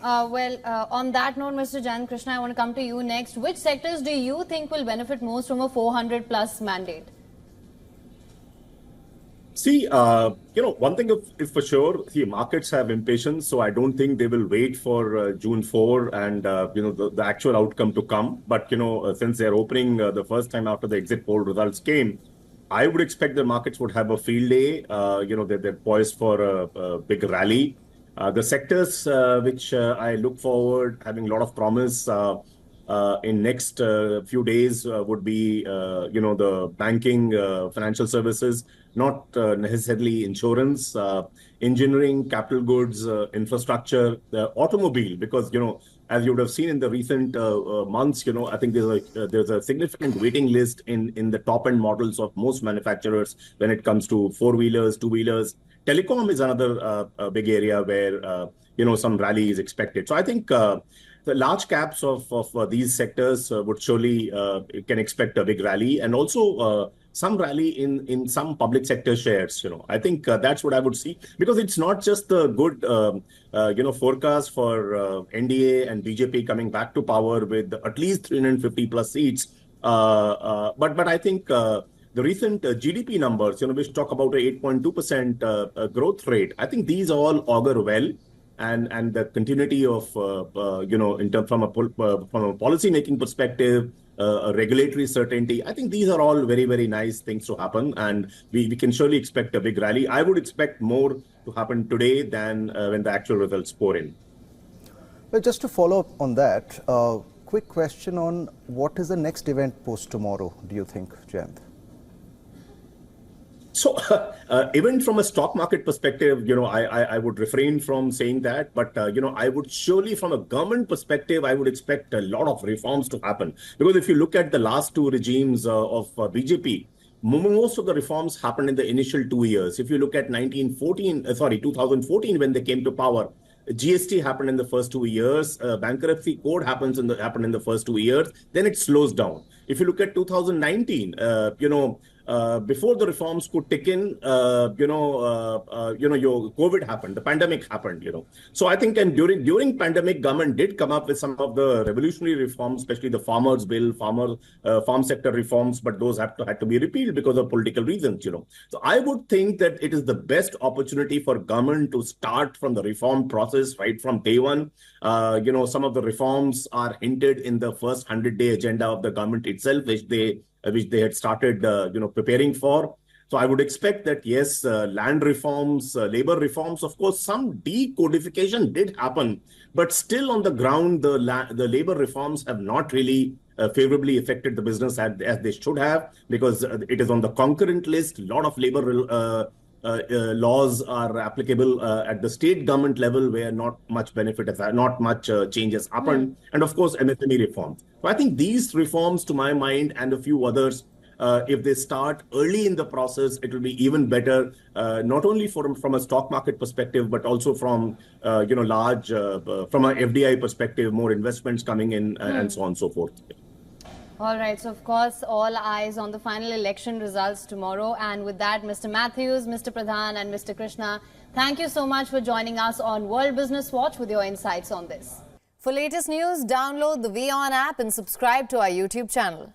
On that note, Mr. Jayant Krishna, I want to come to you next. Which sectors do you think will benefit most from a 400 plus mandate? See, one thing is for sure, see, markets have impatience, so I don't think they will wait for June 4 and, the actual outcome to come. But, since they're opening the first time after the exit poll results came, I would expect the markets would have a field day. They're poised for a big rally. The sectors which I look forward having a lot of promise in next few days would be, the banking, financial services, not necessarily insurance, engineering, capital goods, infrastructure, automobile, because, as you would have seen in the recent months, I think there's a significant waiting list in the top end models of most manufacturers when it comes to four-wheelers, two-wheelers. Telecom is another big area where, some rally is expected. So I think the large caps of these sectors would surely can expect a big rally, and also some rally in some public sector shares. I think that's what I would see, because it's not just the good forecast for NDA and BJP coming back to power with at least 350 plus seats, but I think the recent GDP numbers, which talk about a 8.2% growth rate, I think these all augur well. And the continuity of, in terms from a policy making perspective, a regulatory certainty, I think these are all very, very nice things to happen. And we can surely expect a big rally. I would expect more to happen today than when the actual results pour in. Well, just to follow up on that, quick question on what is the next event post tomorrow, do you think, Jayant? So even from a stock market perspective, I would refrain from saying that. But, I would surely, from a government perspective, I would expect a lot of reforms to happen. Because if you look at the last two regimes of BJP, most of the reforms happened in the initial 2 years. If you look at 2014, when they came to power, GST happened in the first 2 years. Bankruptcy code happened in the first 2 years. Then it slows down. If you look at 2019, before the reforms could kick in, COVID happened, the pandemic happened, So I think, and during pandemic, government did come up with some of the revolutionary reforms, especially the farmers bill, farm sector reforms, but those had to be repealed because of political reasons, So I would think that it is the best opportunity for government to start from the reform process right from day one. Some of the reforms are hinted in the first 100-day agenda of the government itself, which they had started, preparing for. So I would expect that, yes, land reforms, labor reforms, of course, some decodification did happen, but still on the ground, the labor reforms have not really favorably affected the business as they should have, because it is on the concurrent list. A lot of labor laws are applicable at the state government level, where not much change has happened. And of course, MSME reforms. So I think these reforms, to my mind, and a few others, if they start early in the process, it will be even better, not only from a stock market perspective, but also from, from a FDI perspective, more investments coming in and so on and so forth. All right. So, of course, all eyes on the final election results tomorrow. And with that, Mr. Matthews, Mr. Pradhan and Mr. Krishna, thank you so much for joining us on World Business Watch with your insights on this. For latest news, download the WION app and subscribe to our YouTube channel.